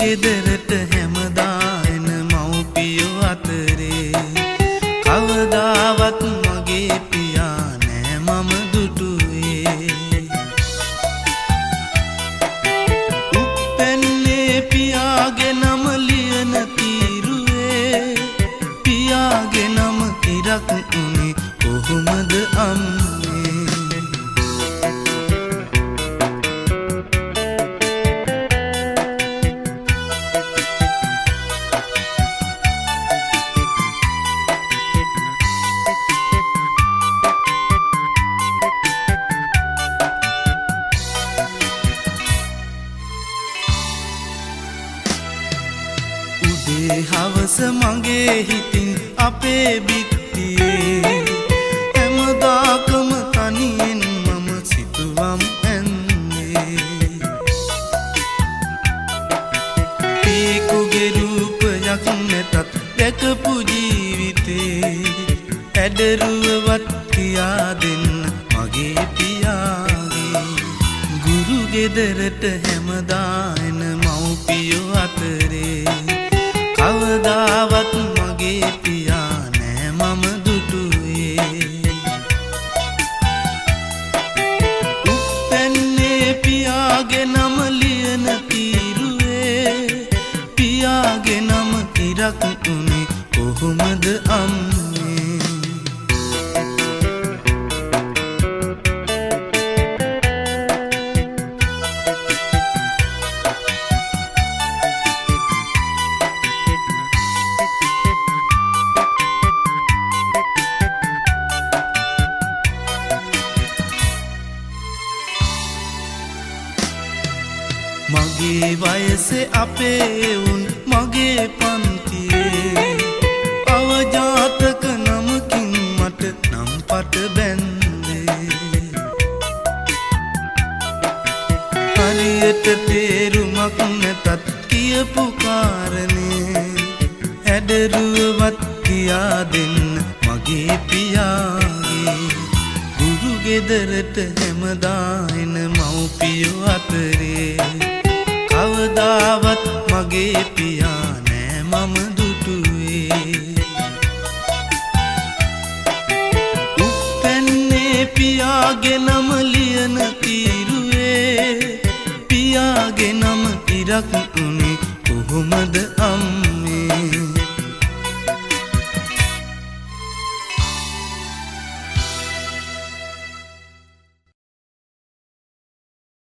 ගෙදරට හැමදා එන මව්පියෝ අතරේ කවදාවත් මගේ පියා නෑ මම දුටුවේ. උපැන්නේ පියාගේ නම ලියන තීරුවේ පියාගේ නම ඉරක් උනේ කොහොමද අම්මේ. හවස මගේ හිතින් අපේ බිත්තියේ හැමදාකම තනියෙන් මම සිතුවම් ඇන්නේ. පීකුගේ රූපයක් නැතත් දැකපු ජීවිතේ ඇඩරුවවත් කියා දෙන්න මගේ පියාගේ. ගුරු ගෙදරට හැමදා එන මව්පියෝ අතරේ කවදාවත් මගේ පියා නෑ මම දුටුවේ. උපැන්නේ පියාගේ නම ලියන තීරුවේ පියාගේ නම ඉරක් උනේ කොහොමද අම්මේ. මගේ වයසේ අපේ උන් මගේ පන්තියේ අවජාතක නමකින් මට නම් පට බැන්දේ. හරියට තේරුමක් නැතත් කියපු කාරණේ ඇඩරුවවත් කියා දෙන්න මගේ පියාගේ. ගුරු ගෙදරට හැමදා එන මව්පියෝ අතරේ කවදාවත් මගේ පියා නෑ මම දුටුවේ. උපැන්නේ පියාගේ නම ලියන තීරුවේ පියාගේ නම ඉරක් උනේ කොහොමද අම්මේ.